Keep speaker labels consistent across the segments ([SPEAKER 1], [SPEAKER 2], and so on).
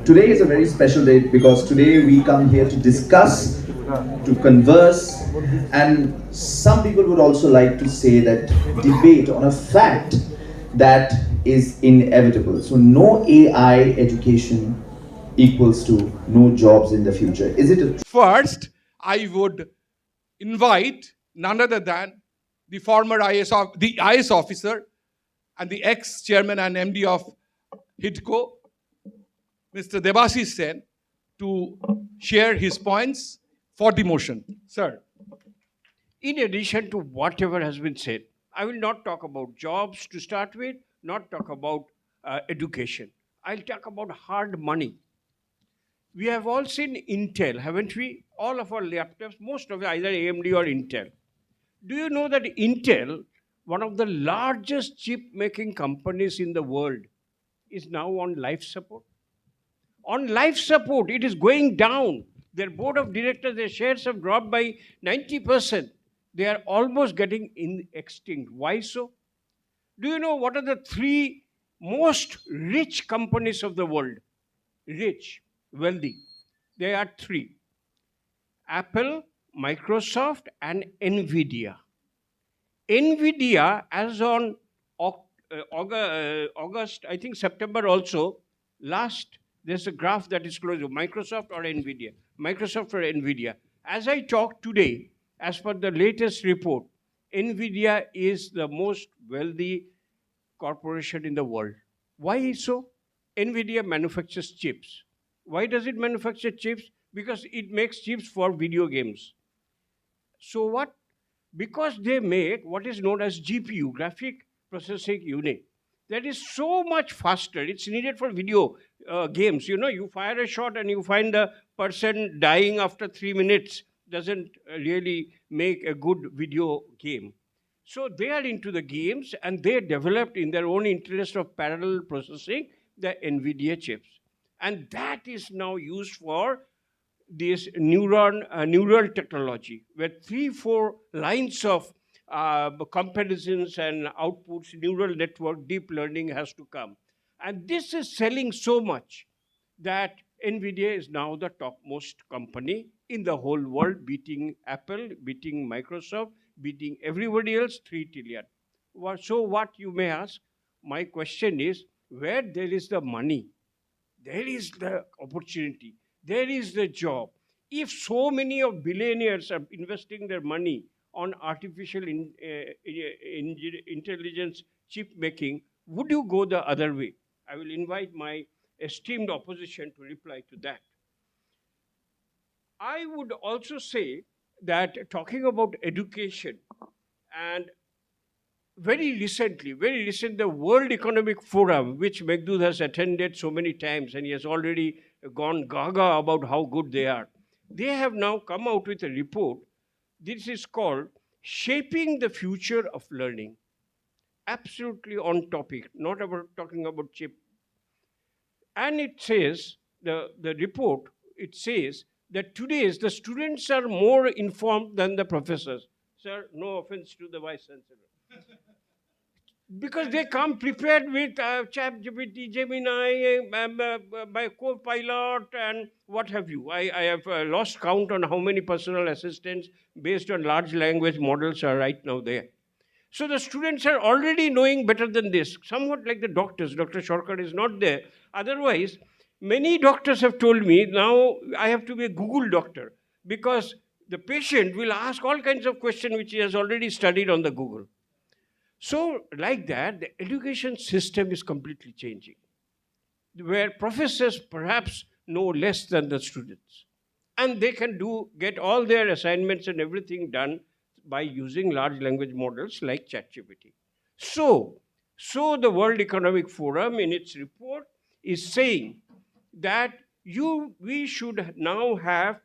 [SPEAKER 1] Today is a very special day because today we come here to discuss, to converse, and some people would also like to say that debate on a fact that is inevitable. So, no AI education equals to no jobs in the future. Is it a
[SPEAKER 2] First, I would invite none other than the former the IS officer and the ex-chairman and MD of HIDCO, Mr. Debashis Sen, to share his points for the motion. Sir.
[SPEAKER 3] In addition to whatever has been said, I will not talk about jobs to start with, not talk about education. I'll talk about hard money. We have all seen Intel, haven't we? All of our laptops, most of it either AMD or Intel. Do you know that Intel, one of the largest chip making companies in the world, is now on life support? On life support, it is going down. Their board of directors, their shares have dropped by 90%. They are almost getting extinct. Why so? Do you know what are the three most rich companies of the world? Rich, wealthy. There are three: Apple, Microsoft, and Nvidia. Nvidia, as on August, I think September also, last, there's a graph that is close to Microsoft or Nvidia. Microsoft or Nvidia. As I talk today, as per the latest report, Nvidia is the most wealthy corporation in the world. Why so? Nvidia manufactures chips. Why does it manufacture chips? Because it makes chips for video games. So what? Because they make what is known as GPU, graphic processing unit. That is so much faster. It's needed for video games. You know, you fire a shot and you find the person dying after 3 minutes. Doesn't really make a good video game. So they are into the games and they developed in their own interest of parallel processing the NVIDIA chips. And that is now used for this neural technology, where 3-4 lines of comparisons and outputs, neural network, deep learning has to come. And this is selling so much that NVIDIA is now the topmost company in the whole world, beating Apple, beating Microsoft, beating everybody else, 3 trillion. So what you may ask, my question is, where there is the money, there is the opportunity, there is the job. If so many of billionaires are investing their money on artificial intelligence chip making, would you go the other way? I will invite my esteemed opposition to reply to that. I would also say that talking about education, and very recently, the World Economic Forum, which Meghdud has attended so many times and he has already gone gaga about how good they are, they have now come out with a report. This is called Shaping the Future of Learning. Absolutely on topic, not about talking about chip. And it says, the report, it says that today's the students are more informed than the professors. Sir, no offense to the Vice Chancellor. Because they come prepared with ChatGPT, Gemini, my co-pilot, and what have you. I have lost count on how many personal assistants based on large language models are right now there. So the students are already knowing better than this, somewhat like the doctors. Dr. Shorkar is not there. Otherwise, many doctors have told me, now I have to be a Google doctor, because the patient will ask all kinds of questions which he has already studied on the Google. So, like that, the education system is completely changing, where professors perhaps know less than the students. And they can get all their assignments and everything done by using large language models like ChatGPT. So the World Economic Forum in its report is saying that we should now have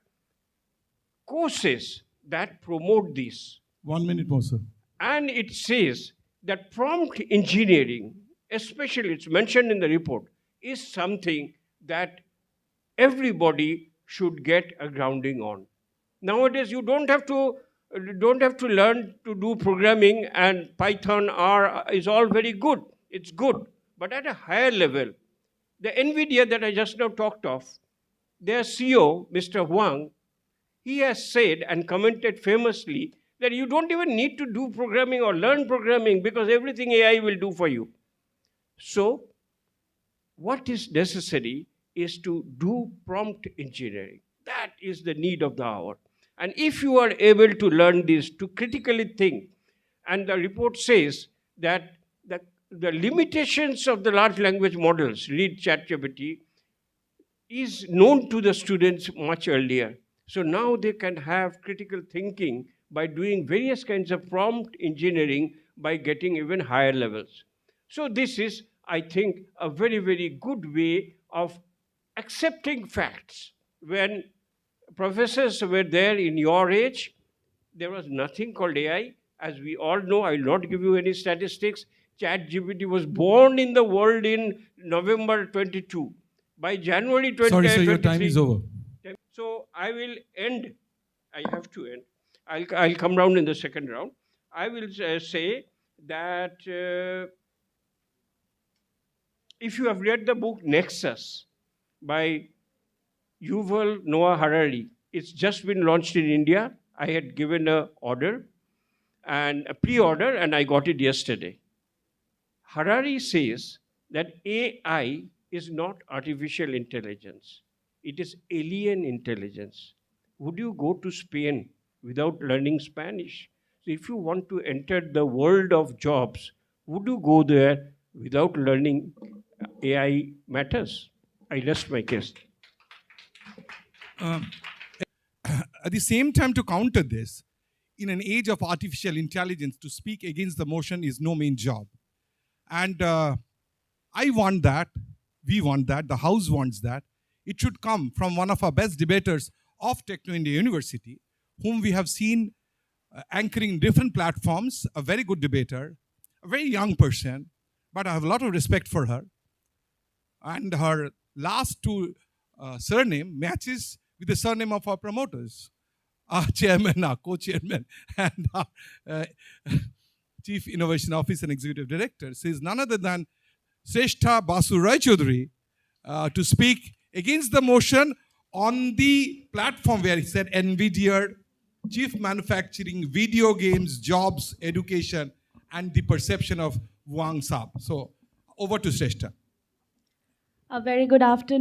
[SPEAKER 3] courses that promote this.
[SPEAKER 4] 1 minute more, sir.
[SPEAKER 3] And it says that prompt engineering, especially it's mentioned in the report, is something that everybody should get a grounding on. Nowadays, you don't have to learn to do programming, and Python, R is all very good. It's good. But at a higher level, The NVIDIA that I just now talked of, their CEO, Mr. Huang, he has said and commented famously that you don't even need to do programming or learn programming because everything AI will do for you. So, what is necessary is to do prompt engineering. That is the need of the hour. And if you are able to learn this, to critically think, and the report says that the limitations of the large language models, read ChatGPT, is known to the students much earlier. So now they can have critical thinking by doing various kinds of prompt engineering by getting even higher levels. So this is, I think, a very, very good way of accepting facts. When professors were there in your age, there was nothing called AI. As we all know, I will not give you any statistics. ChatGPT was born in the world in November 22. By January 2023...
[SPEAKER 4] Sorry, sir, your time is over.
[SPEAKER 3] So I will end. I have to end. I'll come round in the second round. I will say that if you have read the book Nexus by Yuval Noah Harari, it's just been launched in India. I had given a pre-order, and I got it yesterday. Harari says that AI is not artificial intelligence. It is alien intelligence. Would you go to Spain without learning Spanish? So if you want to enter the world of jobs, would you go there without learning AI matters? I rest my case.
[SPEAKER 4] At the same time, to counter this, in an age of artificial intelligence, to speak against the motion is no mean job. And I want that, we want that, the House wants that. It should come from one of our best debaters of Techno India University, whom we have seen anchoring different platforms, a very good debater, a very young person, but I have a lot of respect for her. And her last two surname matches with the surname of our promoters, our chairman, our co-chairman, and our Chief Innovation Officer and Executive Director. Says none other than Sreshtha Basu Rai Chaudhary to speak against the motion on the platform where he said NVIDIA, chief manufacturing, video games, jobs, education, and the perception of Wang Saab. So over to Sreshtha.
[SPEAKER 5] A very good afternoon.